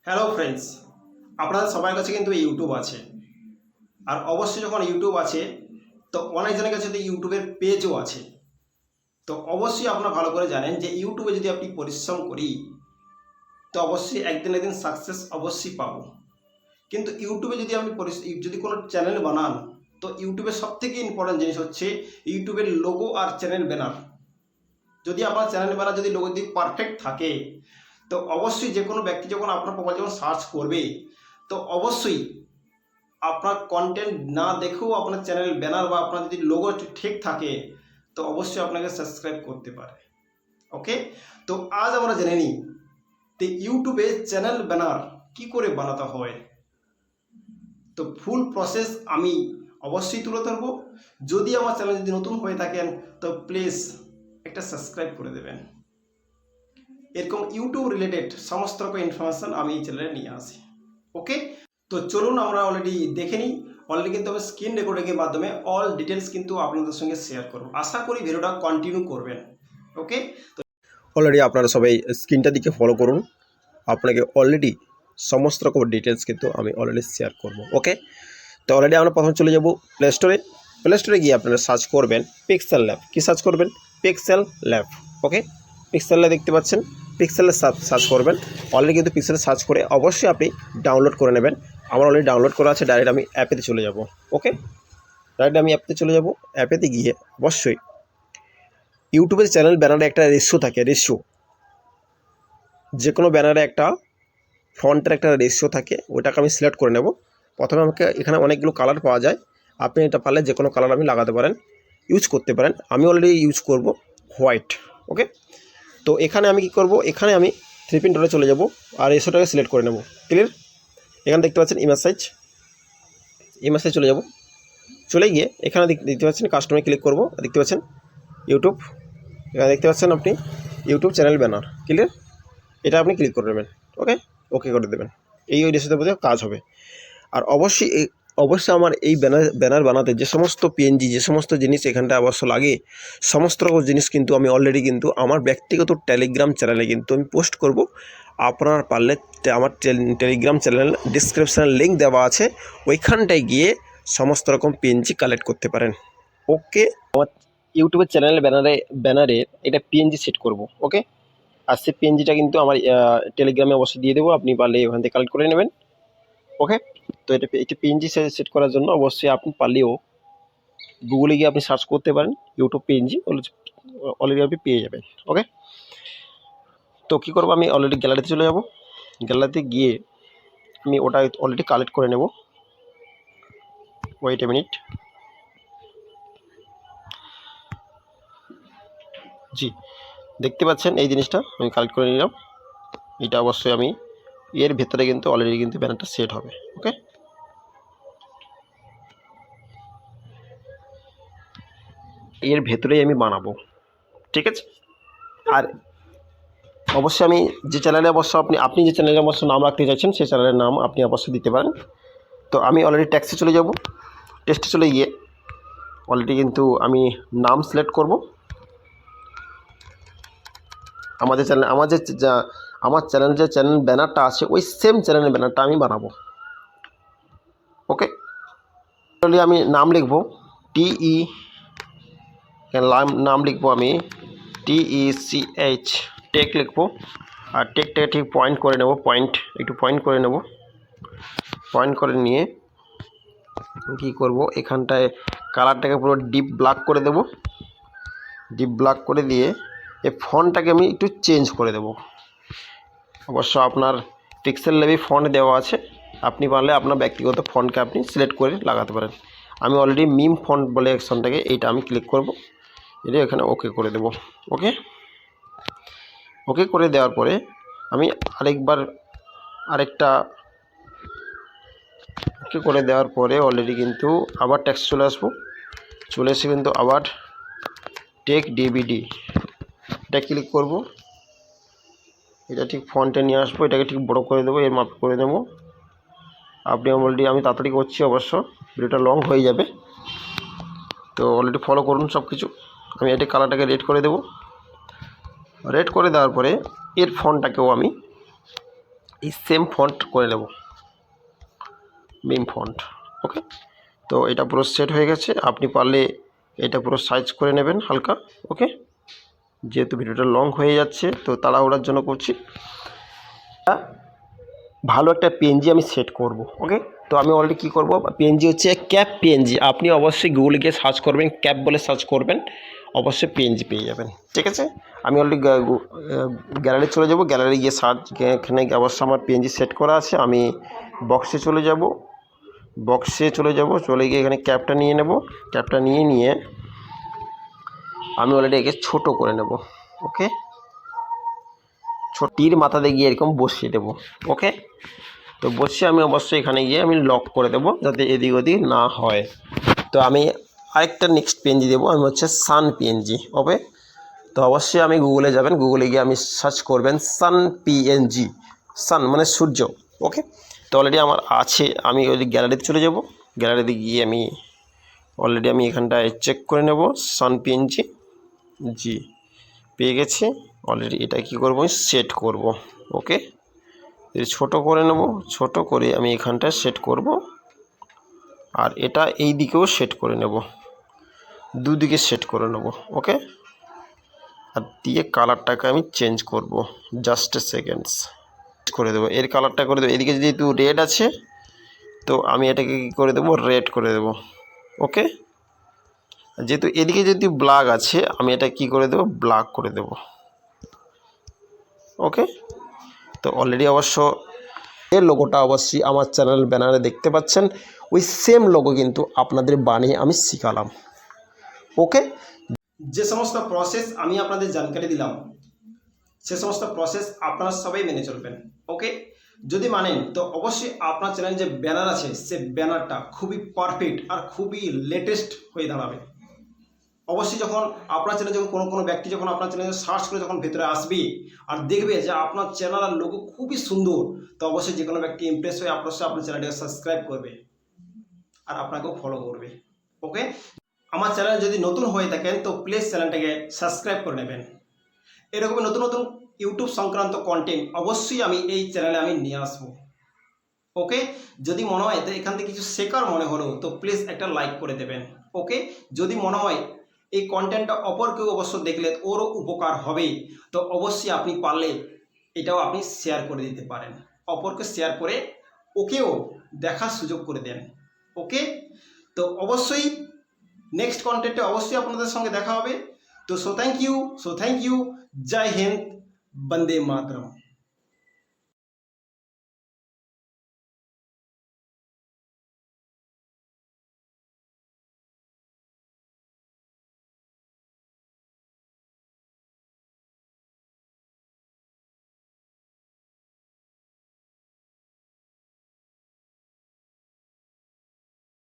Hello friends, আপনাদের সবার কাছে কিন্তু ইউটিউব আছে। আর অবশ্যই যখন ইউটিউব আছে তো অনেকজনের কাছে তো ইউটিউবের পেজও আছে। তো অবশ্যই আপনারা ভালো করে জানেন যে ইউটিউবে যদি আপনি পরিশ্রম করি তো অবশ্যই একদিন একদিন সাকসেস অবশ্যই পাবো। কিন্তু ইউটিউবে যদি আপনি যদি কোনো চ্যানেল বানান তো ইউটিউবের সবথেকে ইম্পর্টেন্ট জিনিস হচ্ছে ইউটিউবের লোগো আর চ্যানেল ব্যানার। যদি আপনার চ্যানেল ব্যানার যদি লোগো যদি পারফেক্ট থাকে তো অবশ্যই যে কোনো ব্যক্তি যখন আপনার প্রোফাইল যখন সার্চ করবে তো অবশ্যই আপনার কন্টেন্ট না দেখেও আপনার চ্যানেল ব্যানার বা আপনার যদি লোগো ঠিক থাকে তো অবশ্যই আপনাকে সাবস্ক্রাইব করতে পারে। ওকে, তো আজ আমরা জেনে নিই তো ইউটিউবে চ্যানেল ব্যানার কি করে বানাতে হয়। তো ফুল প্রসেস আমি অবশ্যই তুলে ধরবো। যদি আমার চ্যানেল যদি নতুন হয়ে থাকেন তো প্লিজ একটা সাবস্ক্রাইব করে দেবেন। এরকম ইউটিউব রিলেটেড সমস্ত রকম ইনফরমেশন আমি এই চ্যানেলে নিয়ে আসি। ওকে, তো চলুন আমরা অলরেডি দেখে নিই। অলরেডি কিন্তু আমি স্ক্রিন রেকর্ডিংয়ের মাধ্যমে অল ডিটেলস কিন্তু আপনাদের সঙ্গে শেয়ার করব। আশা করি ভিডিওটা কন্টিনিউ করবেন। ওকে, তো অলরেডি আপনারা সবাই স্ক্রিনটা দিকে ফলো করুন। আপনাকে অলরেডি সমস্ত রকম ডিটেলস কিন্তু আমি অলরেডি শেয়ার করব। ওকে, তো অলরেডি আমরা প্রথমে চলে যাব প্লে স্টোরে গিয়ে আপনারা সার্চ করবেন পিক্সেল ল্যাব। কী সার্চ করবেন? Pixel lab. Okay, pixel lab দেখতে পাচ্ছেন, পিক্সেলে সার্চ করবেন। অলরেডি কিন্তু পিক্সেলে সার্চ করে অবশ্যই আপনি ডাউনলোড করে নেবেন। আমার অলরেডি ডাউনলোড করা আছে। ডাইরেক্ট আমি অ্যাপেতে চলে যাব। ওকে, ডাইরেক্ট আমি অ্যাপেতে চলে যাব। অ্যাপেতে গিয়ে অবশ্যই ইউটিউবের চ্যানেল ব্যানারে একটা রেশিও থাকে। যে কোনো ব্যানারে একটা ফন্টের একটা রেশিও থাকে, ওটাকে আমি সিলেক্ট করে নেব। প্রথমে আমাকে এখানে অনেকগুলো কালার পাওয়া যায়, আপনি এটা পারলে যে কোনো কালার আপনি লাগাতে পারেন, ইউজ করতে পারেন। আমি অলরেডি ইউজ করব হোয়াইট। ওকে, তো এখানে আমি কি করব, এখানে আমি থ্রি পিন টুলে চলে যাব আর রেশিওটাকে সিলেক্ট করে নেব। ক্লিয়ার? এখানে দেখতে পাচ্ছেন ইমেজ সাইজ চলে যাব। চলে গিয়ে এখানে দেখতে পাচ্ছেন কাস্টমারে ক্লিক করব। দেখতে পাচ্ছেন ইউটিউব, এখানে দেখতে পাচ্ছেন আপনি ইউটিউব চ্যানেল ব্যানার। ক্লিয়ার? এটা আপনি ক্লিক করে দেবেন। ওকে, ওকে করে দেবেন। এই রেশিওতে বোধহয় কাজ হবে। আর অবশ্যই আমার এই ব্যানার বানাতে যে সমস্ত পিএনজি যে সমস্ত জিনিস এখানটা অবশ্য লাগে, সমস্ত রকম জিনিস কিন্তু আমি অলরেডি কিন্তু আমার ব্যক্তিগত টেলিগ্রাম চ্যানেলে কিন্তু আমি পোস্ট করব। আপনারা পারলে আমার টেলিগ্রাম চ্যানেল ডিসক্রিপশানে লিঙ্ক দেওয়া আছে, ওইখানটায় গিয়ে সমস্ত রকম পিএনজি কালেক্ট করতে পারেন। ওকে, আমার ইউটিউবের চ্যানেলের ব্যানারে এটা পিএনজি সেট করব। ওকে, আর সেই পিএনজিটা কিন্তু আমার টেলিগ্রামে অবশ্যই দিয়ে দেবো, আপনি পারলে ওখান থেকে কালেক্ট করে নেবেন। ওকে, তো এটা পিএনজি সেট করার জন্য অবশ্যই আপনি পারলেও গুগলে গিয়ে আপনি সার্চ করতে পারেন ইউটিউব পিএনজি, অলরেডি আপনি পেয়ে যাবেন। ওকে, তো কী করবো, আমি অলরেডি গ্যালারিতে চলে যাব। গ্যালারিতে গিয়ে আমি ওটা অলরেডি কালেক্ট করে নেব। Wait a minute. জি, দেখতে পাচ্ছেন এই জিনিসটা আমি কালেক্ট করে নিলাম। এটা অবশ্যই আমি এর ভেতরে কিন্তু অলরেডি কিন্তু ব্যানারটা সেট হবে। ওকে, এর ভেতরেই আমি বানাবো। ঠিক আছে, আর অবশ্যই আমি যে চ্যানেলে আপনি যে চ্যানেলে অবশ্য নাম রাখতে চাইছেন সেই চ্যানেলের নাম আপনি অবশ্যই দিতে পারেন। তো আমি অলরেডি ট্যাক্সে চলে যাব। টেক্সটে চলে গিয়ে অলরেডি কিন্তু আমি নাম সিলেক্ট করব। আমাদের চ্যানেল আমার চ্যানেল যে চ্যানেল ব্যানারটা আছে ওই সেম চ্যানেলের ব্যানারটা আমি বানাবো। ওকে, অলরেডি আমি নাম লিখব নাম লিখবো আমি TECH, টেক লিখবো। আর টেকটাকে ঠিক পয়েন্ট করে নেব, একটু পয়েন্ট করে নেব। পয়েন্ট করে নিয়ে কী করব, এখানটায় কালারটাকে পুরো ডিপ ব্ল্যাক করে দেব। ডিপ ব্ল্যাক করে দিয়ে এই ফন্টটাকে আমি একটু চেঞ্জ করে দেব। অবশ্য আপনার পিক্সেল ল্যাবে ফন্ট দেওয়া আছে, আপনি পারলে আপনার ব্যক্তিগত ফন্টকে আপনি সিলেক্ট করে লাগাতে পারেন। আমি অলরেডি মিম ফন্ট বলে অপশনটাকে এইটা আমি ক্লিক করব, এটা এখানে ওকে করে দেব। ওকে করে দেওয়ার পরে আমি ওকে করে দেওয়ার পরে অলরেডি কিন্তু আবার টেক্সট চলে এসে কিন্তু আবার টেক ডিভিডি এটা ক্লিক করব। এটা ঠিক ফন্টে নিয়ে আসবো, এটাকে ঠিক বড় করে দেবো, এর মাপ করে দেবো। আপনি অলরেডি আমি তাড়াতাড়ি করছি, অবশ্য ভিডিওটা লং হয়ে যাবে, তো অলরেডি ফলো করুন সব কিছু। আমি এটা কালারটাকে রেড করে দেব। রেড করে দেওয়ার পরে এর ফন্টটাকেও আমি এই সেম ফন্ট করে নেব, মিম ফন্ট। ওকে, তো এটা পুরো সেট হয়ে গেছে। আপনি পারলে এটা পুরো সাইজ করে নেবেন হালকা। ওকে, যেহেতু ভিডিওটা লং হয়ে যাচ্ছে তো তাড়াহুড়ার জন্য করছি। ভালো একটা পিএনজি আমি সেট করব। ওকে, তো আমি অলরেডি কী করব, পিএনজি হচ্ছে ক্যাপ পিএনজি। আপনি অবশ্যই গুগলে গিয়ে সার্চ করবেন, ক্যাপ বলে সার্চ করবেন, অবশ্যই পিএনজি পেয়ে যাবেন। ঠিক আছে, আমি অলরেডি গ্যালারি চলে যাব, গ্যালারি গিয়ে সার্চ, এখানে অবশ্যই আমার পিএনজি সেট করা আছে। আমি বক্সে চলে যাব, চলে গিয়ে এখানে ক্যাপটা নিয়ে নেব। ক্যাপটা নিয়ে আমি অলরেডি একে ছোট করে নেব। ওকে, ছোটির মাথাতে গিয়ে এরকম বসিয়ে দেবো। ওকে, তো বসিয়ে আমি অবশ্যই এখানে গিয়ে আমি লক করে দেবো যাতে এদিক ওদিক না হয়। তো আমি আরেকটা নেক্সট পিএনজি দেবো, আমি হচ্ছে সান পিএনজি। ওকে, তো অবশ্যই আমি গুগলে যাবেন, গুগলে গিয়ে আমি সার্চ করবেন সান পিএনজি, সান মানে সূর্য। ওকে, তো অলরেডি আমার আছে, আমি ওই গ্যালারিতে চলে যাব, গ্যালারিতে গিয়ে আমি অলরেডি আমি এখানটায় চেক করে নেব সান পিএনজি। জি, পেয়ে গেছি অলরেডি। এটা কি করব, সেট করব। ওকে, ছোট করে নেব, ছোট করে আমি এখানটায় সেট করব, আর এটা এই দিকেও সেট করে নেব, দুদিকে সেট করে নেব। ওকে, আর দিয়ে কালারটাকে আমি চেঞ্জ করব, জাস্ট এ সেকেন্ডস করে দেবো, এর কালারটা করে দেবো। এদিকে যেহেতু রেড আছে তো আমি এটাকে কী করে দেবো, রেড করে দেব। ওকে, যেহেতু এদিকে যদি ব্ল্যাক আছে আমি এটা কি করে দেবো, ব্ল্যাক করে দেব। ওকে, তো অলরেডি অবশ্য এর লোগোটা অবশ্যই আমার চ্যানেল ব্যানারে দেখতে পাচ্ছেন, ওই সেম লোগো কিন্তু আপনাদের বানিয়ে আমি শিখালাম। ওকে, যে সমস্ত প্রসেস আমি আপনাদের জানকারি দিলাম সে সমস্ত প্রসেস আপনারা সবাই মেনে চলবেন। ওকে, যদি মানেন তো অবশ্যই আপনার চ্যানেল যে ব্যানার আছে সে ব্যানারটা খুবই পারফেক্ট আর খুবই লেটেস্ট হয়ে দাঁড়াবে। অবশ্যই যখন আপনার চ্যানেলে যখন কোনো ব্যক্তি যখন আপনার চ্যানেলে সার্চ করে যখন ভেতরে আসবে আর দেখবে যে আপনার চ্যানেল আর লোগো খুবই সুন্দর, তো অবশ্যই যে কোনো ব্যক্তি ইমপ্রেস হয়ে আপনার চ্যানেলটাকে সাবস্ক্রাইব করবে আর আপনাকেও ফলো করবে। ওকে, আমার চ্যানেল যদি নতুন হয়ে থাকেন তো প্লিজ চ্যানেলটাকে সাবস্ক্রাইব করে নেবেন। এরকম নতুন নতুন ইউটিউব সংক্রান্ত কন্টেন্ট অবশ্যই আমি এই চ্যানেলে আমি নিয়ে আসবো। ওকে, যদি মনে হয় তো এখান থেকে কিছু শেখার মনে হলো তো প্লিজ একটা লাইক করে দেবেন। ওকে, যদি মনে হয় এই কন্টেন্টটা অপর কেউ অবশ্য দেখলে ওরও উপকার হবে তো অবশ্যই আপনি পারলে এটাও আপনি শেয়ার করে দিতে পারেন, অপরকে শেয়ার করে ওকেও দেখার সুযোগ করে দেন। ওকে, তো অবশ্যই নেক্সট কন্টেন্টে অবশ্যই আপনাদের সঙ্গে দেখা হবে। তো থ্যাংক ইউ, জয় হিন্দ, বন্দে মাতরম।